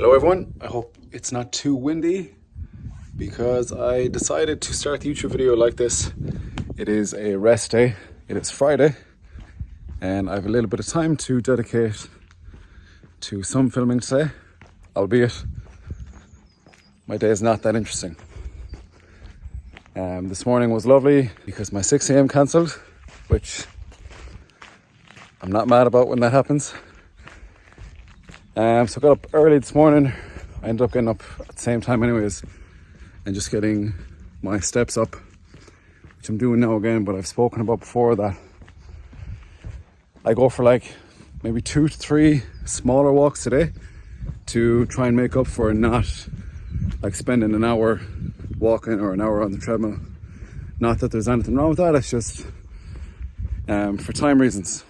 Hello everyone, I hope it's not too windy because I decided to start the YouTube video like this. It is a rest day, it is Friday, and I have a little bit of time to dedicate to some filming today, albeit my day is not that interesting. This morning was lovely because my 6 a.m. cancelled, which I'm not mad about when that happens. So I got up early this morning. I ended up getting up at the same time anyways and just getting my steps up, which I'm doing now again, but I've spoken about before that I go for like maybe 2 to 3 smaller walks today to try and make up for not like spending an hour walking or an hour on the treadmill. Not that there's anything wrong with that, it's just for time reasons.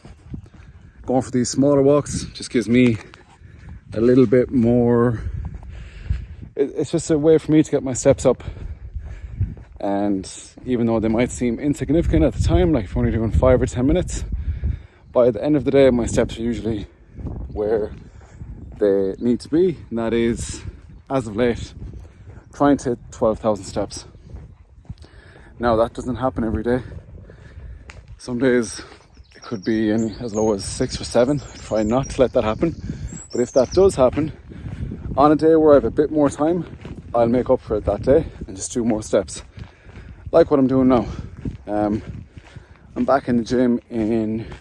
Going for these smaller walks just gives me a little bit more, it's just a way for me to get my steps up. And even though they might seem insignificant at the time, like if I'm only doing 5 or 10 minutes, by the end of the day my steps are usually where they need to be, and that is, as of late, trying to hit 12,000 steps. Now that doesn't happen every day. Some days it could be as low as 6 or 7. I try not to let that happen. But if that does happen, on a day where I have a bit more time, I'll make up for it that day and just do more steps. Like what I'm doing now. I'm back in the gym in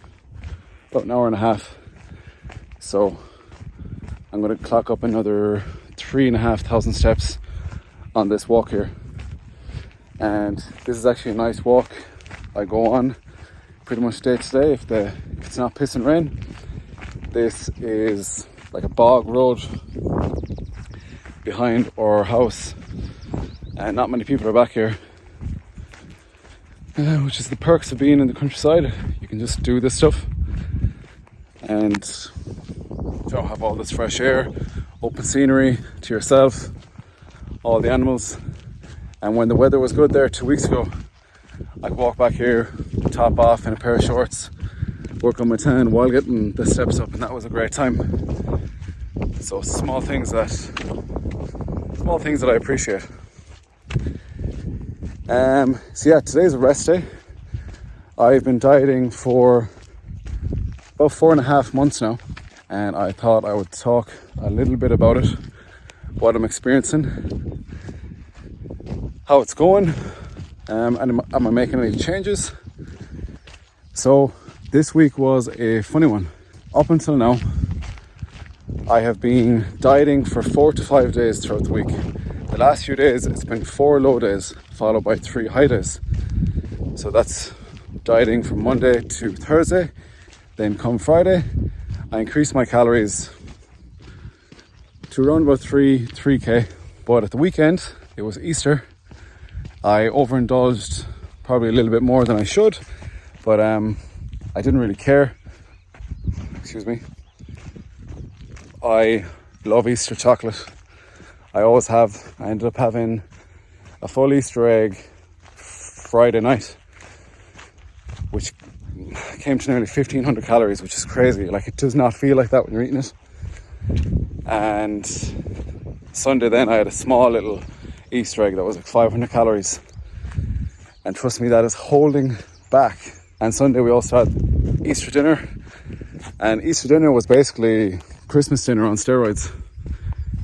about an hour and a half. So I'm going to clock up another 3,500 steps on this walk here. And this is actually a nice walk I go on pretty much day to day if it's not pissing rain. This is like a bog road behind our house, and not many people are back here, which is the perks of being in the countryside. You can just do this stuff and have all this fresh air, open scenery to yourself, all the animals. And when the weather was good there 2 weeks ago, I could walk back here, top off in a pair of shorts, work on my tan while getting the steps up, and that was a great time. So small things that I appreciate. So yeah, today's a rest day. I've been dieting for about 4.5 months now, and I thought I would talk a little bit about it, what I'm experiencing, how it's going, and am I making any changes. So this week was a funny one. Up until now, I have been dieting for 4 to 5 days throughout the week. The last few days, it's been 4 low days, followed by 3 high days. So that's dieting from Monday to Thursday. Then come Friday, I increased my calories to around about 3k. But at the weekend, it was Easter. I overindulged probably a little bit more than I should, but I didn't really care. Excuse me. I love Easter chocolate. I always have. I ended up having a full Easter egg Friday night, which came to nearly 1,500 calories, which is crazy. Like, it does not feel like that when you're eating it. And Sunday then I had a small little Easter egg that was like 500 calories. And trust me, that is holding back. And Sunday we also had Easter dinner. And Easter dinner was basically Christmas dinner on steroids.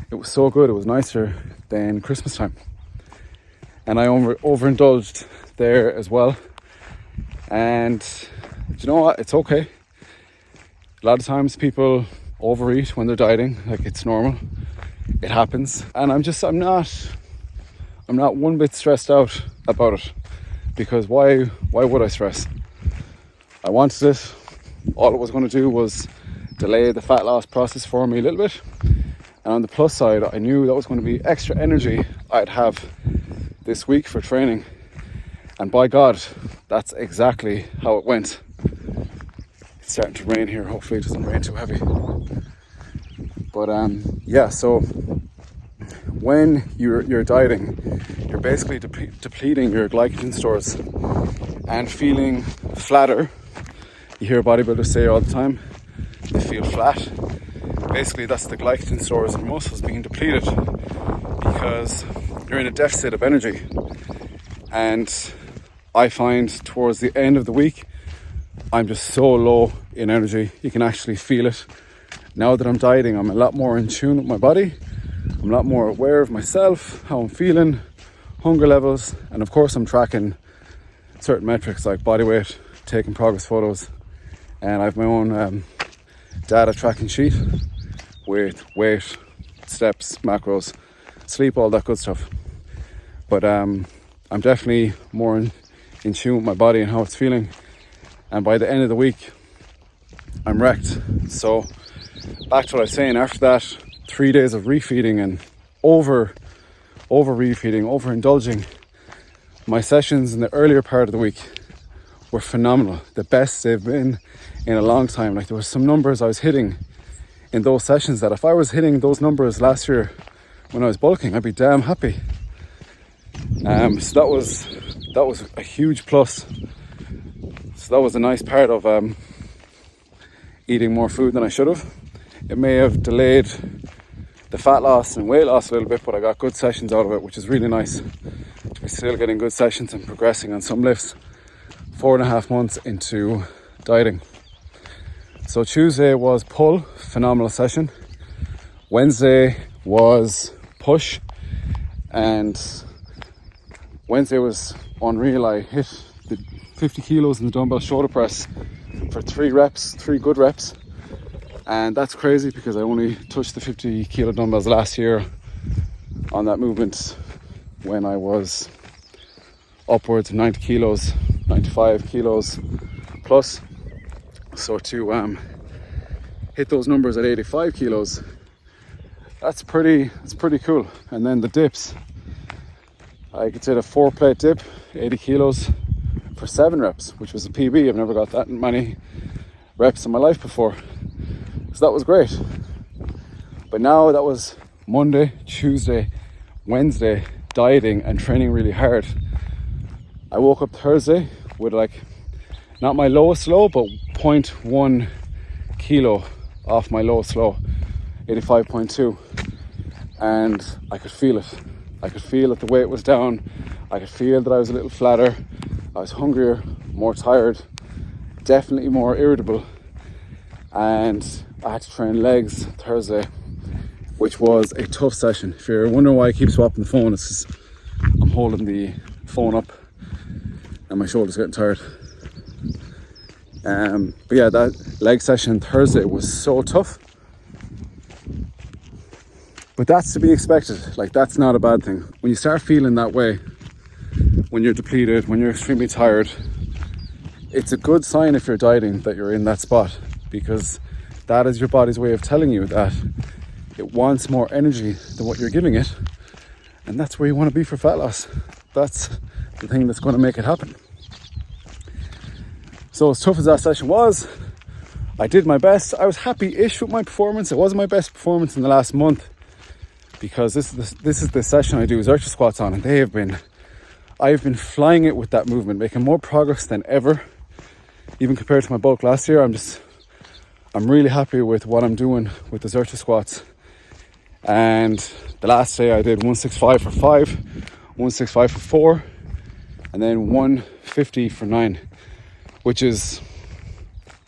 It was so good, it was nicer than Christmas time. And I overindulged there as well. And you know what, it's okay. A lot of times people overeat when they're dieting, like it's normal. It happens. And I'm not one bit stressed out about it, because why would I stress? I wanted it. All it was going to do was delay the fat loss process for me a little bit. And on the plus side, I knew that was going to be extra energy I'd have this week for training. And by God, that's exactly how it went. It's starting to rain here. Hopefully it doesn't rain too heavy. But yeah, so when you're dieting, you're basically depleting your glycogen stores and feeling flatter. You hear bodybuilders say all the time, they feel flat. basically that's the glycogen stores in muscles being depleted because you're in a deficit of energy. And I find towards the end of the week, I'm just so low in energy. You can actually feel it. Now that I'm dieting, I'm a lot more in tune with my body. I'm a lot more aware of myself, how I'm feeling, hunger levels, and of course I'm tracking certain metrics like body weight, taking progress photos, and I have my own data tracking sheet with weight, steps, macros, sleep, all that good stuff. But I'm definitely more in tune with my body and how it's feeling, and by the end of the week I'm wrecked. So back to what I was saying, after that 3 days of refeeding and over refeeding, overindulging, my sessions in the earlier part of the week were phenomenal, the best they've been in a long time. Like, there were some numbers I was hitting in those sessions that if I was hitting those numbers last year when I was bulking, I'd be damn happy. So that was a huge plus. So that was a nice part of eating more food than I should have. It may have delayed the fat loss and weight loss a little bit, but I got good sessions out of it, which is really nice to be still getting good sessions and progressing on some lifts 4.5 months into dieting. So Tuesday was pull, phenomenal session. Wednesday was push, and Wednesday was unreal. I hit the 50 kilos in the dumbbell shoulder press for 3 good reps. And that's crazy because I only touched the 50 kilo dumbbells last year on that movement when I was upwards of 90 kilos, 95 kilos plus. So to hit those numbers at 85 kilos, that's pretty cool. And then the dips, I could hit a 4-plate dip, 80 kilos for 7 reps, which was a PB. I've never got that many reps in my life before. So that was great. But now that was Monday, Tuesday, Wednesday, dieting and training really hard. I woke up Thursday with not my lowest low, but 0.1 kilo off my lowest low, 85.2. And I could feel it. I could feel that the weight was down. I could feel that I was a little flatter. I was hungrier, more tired, definitely more irritable. And I had to train legs Thursday, which was a tough session. If you're wondering why I keep swapping the phone, it's just I'm holding the phone up and my shoulder's getting tired. But yeah, that leg session Thursday was so tough. But that's to be expected. Like, that's not a bad thing. When you start feeling that way, when you're depleted, when you're extremely tired, it's a good sign if you're dieting that you're in that spot, because that is your body's way of telling you that it wants more energy than what you're giving it. And that's where you want to be for fat loss. That's the thing that's going to make it happen. So as tough as that session was, I did my best. I was happy-ish with my performance. It wasn't my best performance in the last month, because this is the session I do Zercher squats on, and I've been flying it with that movement, making more progress than ever, even compared to my bulk last year. I'm really happy with what I'm doing with the Zercher squats. And the last day I did 165 for 5, 165 for 4, and then 150 for 9, which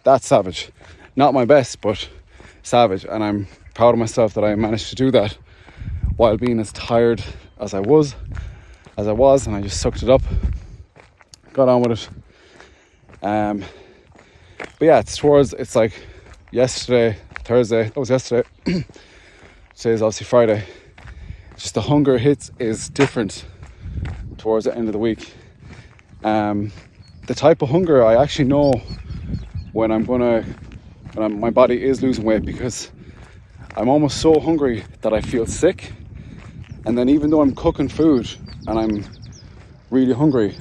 that's savage. Not my best, but savage. And I'm proud of myself that I managed to do that while being as tired as I was, and I just sucked it up, got on with it. But yeah, it's like yesterday, Thursday, that was yesterday. Today's obviously Friday. Just the hunger hits is different towards the end of the week. The type of hunger I actually know when my body is losing weight, because I'm almost so hungry that I feel sick. And then even though I'm cooking food and I'm really hungry,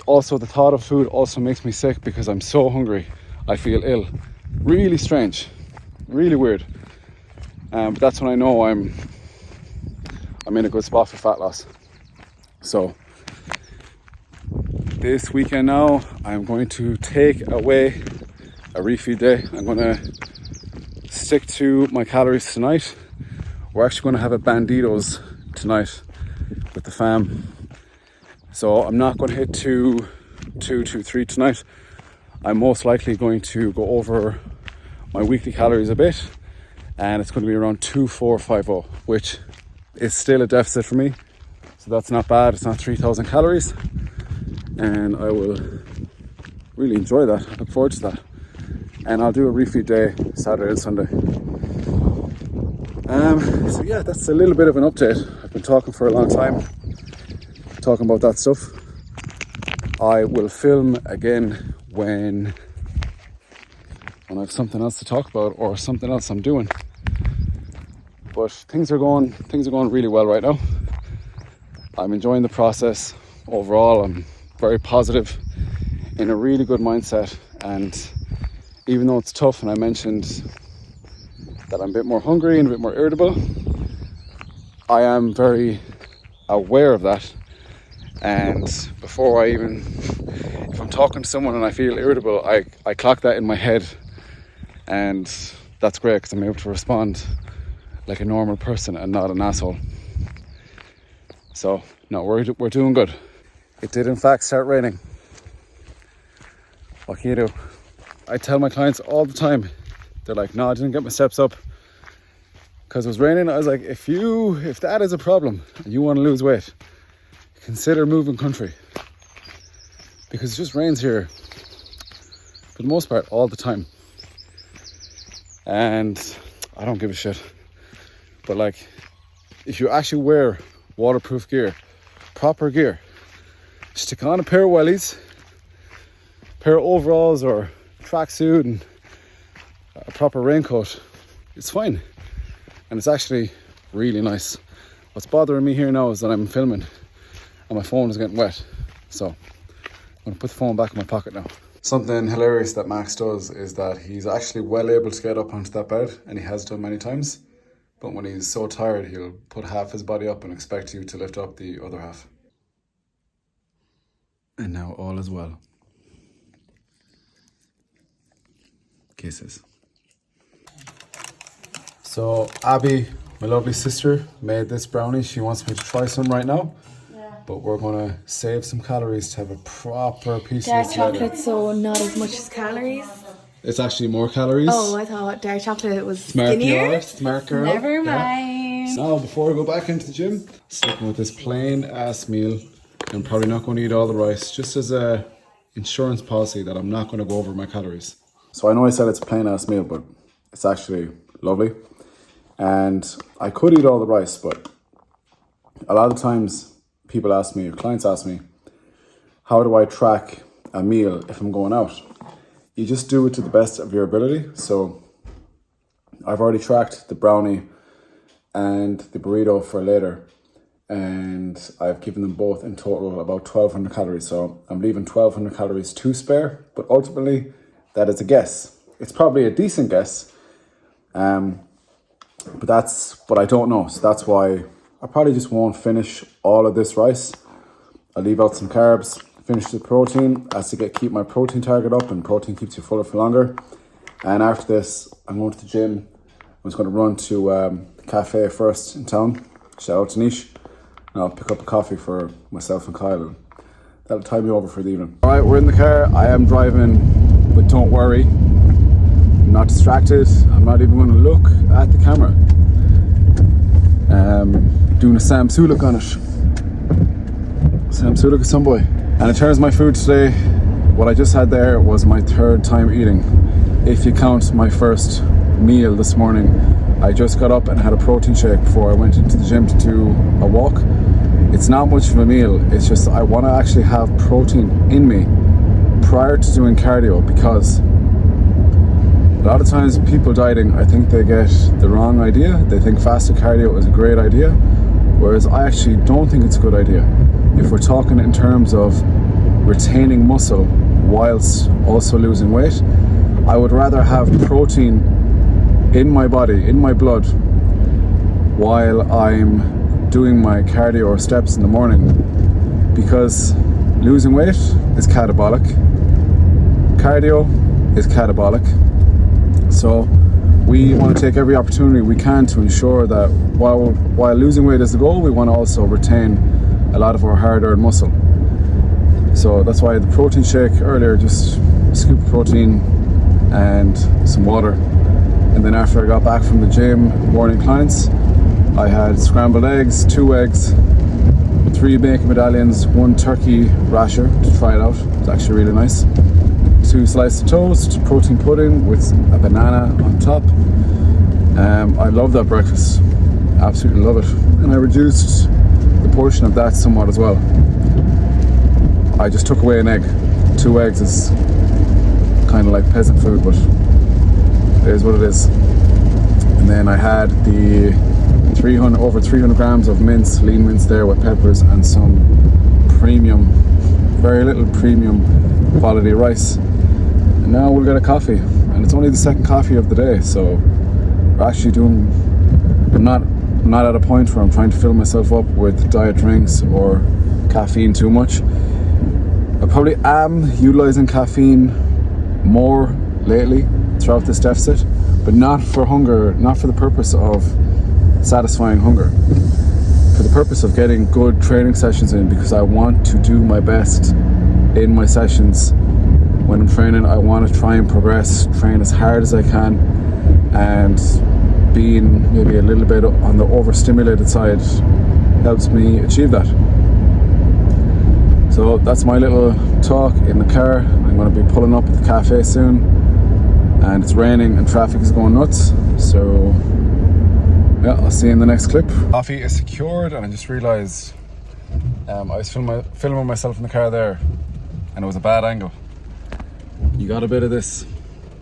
also the thought of food also makes me sick because I'm so hungry. I feel ill. Really strange, really weird. But that's when I know I'm in a good spot for fat loss. So this weekend now, I'm going to take away a refeed day. I'm going to stick to my calories tonight. We're actually going to have a Banditos tonight with the fam. So I'm not going to hit 223 tonight. I'm most likely going to go over my weekly calories a bit, and it's going to be around 2450, which is still a deficit for me. So that's not bad. It's not 3,000 calories, and I will really enjoy that. I look forward to that. And I'll do a refeed day Saturday and Sunday. So yeah, that's a little bit of an update. I've been talking for a long time, talking about that stuff. I will film again when I have something else to talk about or something else I'm doing. But things are going really well right now. I'm enjoying the process overall. I'm very positive, in a really good mindset, and even though it's tough, and I mentioned that I'm a bit more hungry and a bit more irritable, I am very aware of that. And before if I'm talking to someone and I feel irritable, I clock that in my head, and that's great because I'm able to respond like a normal person and not an asshole. So no, we're doing good. It did in fact start raining. What can you do? I tell my clients all the time, they're like, no, I didn't get my steps up because it was raining. I was like, if that is a problem and you want to lose weight, consider moving country, because it just rains here for the most part all the time, and I don't give a shit. But like, if you actually wear waterproof gear, proper gear, stick on a pair of wellies, pair of overalls or tracksuit and a proper raincoat, it's fine, and it's actually really nice. What's bothering me here now is that I'm filming and my phone is getting wet, so I'm going to put the phone back in my pocket now. Something hilarious that Max does is that he's actually well able to get up onto that bed, and he has done many times, but when he's so tired he'll put half his body up and expect you to lift up the other half. And now all is well. Kisses. So Abby, my lovely sister, made this brownie. She wants me to try some right now. Yeah. But we're gonna save some calories to have a proper piece dark of chocolate, so not as much as calories. It's actually more calories. Oh, I thought dark chocolate was Smart skinnier. girl, smart girl. Never mind. Yeah. So before I go back into the gym, sticking with this plain ass meal. I'm probably not going to eat all the rice, just as a insurance policy that I'm not going to go over my calories. So I know I said it's a plain ass meal, but it's actually lovely. And I could eat all the rice, but a lot of times people ask me, or clients ask me, how do I track a meal if I'm going out? You just do it to the best of your ability. So I've already tracked the brownie and the burrito for later, and I've given them both in total about 1,200 calories. So I'm leaving 1,200 calories to spare, but ultimately that is a guess. It's probably a decent guess, but I don't know. So that's why I probably just won't finish all of this rice. I'll leave out some carbs, finish the protein as to keep my protein target up, and protein keeps you fuller for longer. And after this, I'm going to the gym. I'm just going to run to the cafe first in town. Shout out to Nish. And I'll pick up a coffee for myself and Kyle. That'll tie me over for the evening. All right, we're in the car. I am driving, but don't worry. I'm not distracted. I'm not even going to look at the camera. Doing a Sam Sulek on it. Sam Sulek is some boy. And in terms of my food today, what I just had there was my third time eating. If you count my first meal this morning, I just got up and had a protein shake before I went into the gym to do a walk. It's not much of a meal, it's just I want to actually have protein in me prior to doing cardio, because a lot of times people dieting, I think they get the wrong idea. They think fasted cardio is a great idea, whereas I actually don't think it's a good idea. If we're talking in terms of retaining muscle whilst also losing weight, I would rather have protein in my body, in my blood, while I'm doing my cardio or steps in the morning, because losing weight is catabolic, cardio is catabolic. So we want to take every opportunity we can to ensure that while losing weight is the goal, we want to also retain a lot of our hard-earned muscle. So that's why the protein shake earlier, just a scoop of protein and some water. And then after I got back from the gym, morning clients, I had scrambled eggs, 2 eggs, 3 bacon medallions, 1 turkey rasher to try it out. It's actually really nice. 2 slices of toast, protein pudding with a banana on top. I love that breakfast, absolutely love it. And I reduced the portion of that somewhat as well. I just took away an egg. 2 eggs is kind of like peasant food, but it is what it is. And then I had the over 300 grams of mince, lean mince there with peppers and some premium, very little premium quality rice. And now we'll get a coffee, and it's only the second coffee of the day, so we're actually doing, I'm not at a point where I'm trying to fill myself up with diet drinks or caffeine too much. I probably am utilizing caffeine more lately throughout this deficit, but not for hunger, not for the purpose of satisfying hunger, for the purpose of getting good training sessions in, because I want to do my best in my sessions. When I'm training, I want to try and progress, train as hard as I can, and being maybe a little bit on the overstimulated side helps me achieve that. So that's my little talk in the car. I'm going to be pulling up at the cafe soon, and it's raining and traffic is going nuts, so yeah, I'll see you in the next clip. Coffee is secured, and I just realised I was filming myself in the car there, and it was a bad angle. You got a bit of this,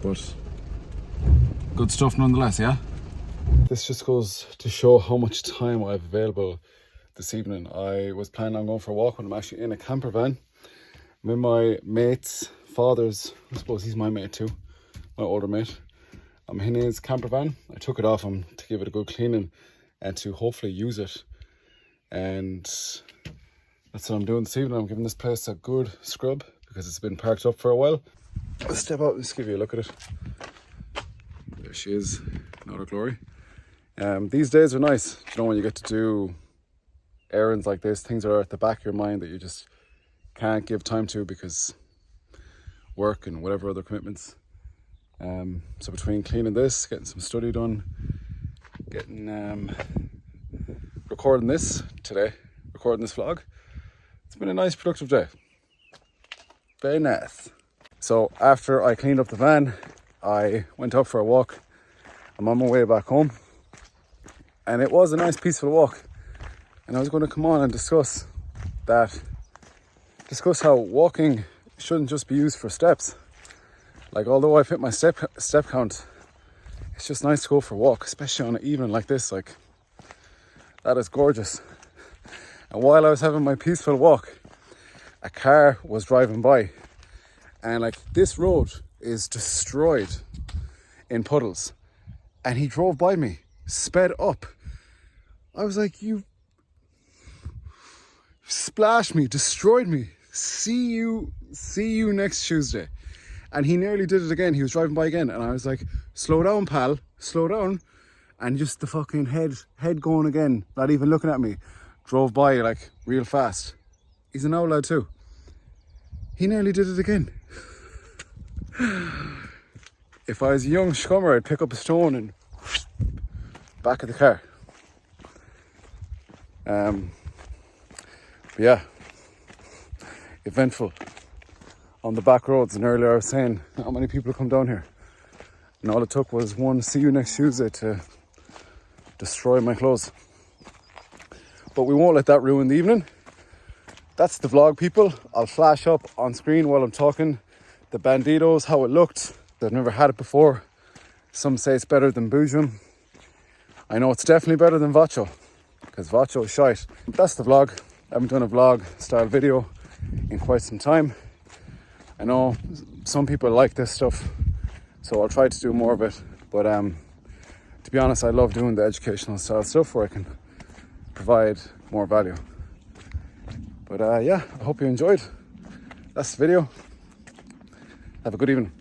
but good stuff nonetheless, yeah? This just goes to show how much time I have available this evening. I was planning on going for a walk when I'm actually in a camper van. I'm in my mate's father's, I suppose he's my mate too, my older mate. I'm in his camper van. I took it off him to give it a good cleaning and to hopefully use it. And that's what I'm doing this evening. I'm giving this place a good scrub because it's been parked up for a while. Let's step out and just give you a look at it. There she is in all her glory. These days are nice, you know, when you get to do errands like this, things are at the back of your mind that you just can't give time to because work and whatever other commitments. So between cleaning this, getting some study done, getting recording this vlog, it's been a nice productive day. Very nice. So after I cleaned up the van, I went out for a walk. I'm on my way back home, and it was a nice peaceful walk. And I was going to come on and discuss how walking shouldn't just be used for steps. Like, although I've hit my step count, it's just nice to go for a walk, especially on an evening like this. Like, that is gorgeous. And while I was having my peaceful walk, a car was driving by, and like, this road is destroyed in puddles, and he drove by me, sped up. I was like, you splashed me, destroyed me. See you next Tuesday. And he nearly did it again. He was driving by again, and I was like, slow down, pal, slow down. And just the fucking head going again, not even looking at me, drove by like real fast. He's an old lad too. He nearly did it again. If I was a young scummer, I'd pick up a stone and back of the car. But yeah, eventful on the back roads. And earlier I was saying how many people come down here, and all it took was one see you next Tuesday to destroy my clothes. But we won't let that ruin the evening. That's the vlog, people. I'll flash up on screen while I'm talking the Banditos, how it looked. I've never had it before. Some say it's better than Boojum. I know it's definitely better than Vacho, because Vacho is shite. That's the vlog. I haven't done a vlog style video in quite some time. I know some people like this stuff, so I'll try to do more of it. But to be honest, I love doing the educational style stuff where I can provide more value. But yeah, I hope you enjoyed. That's the video. Have a good evening.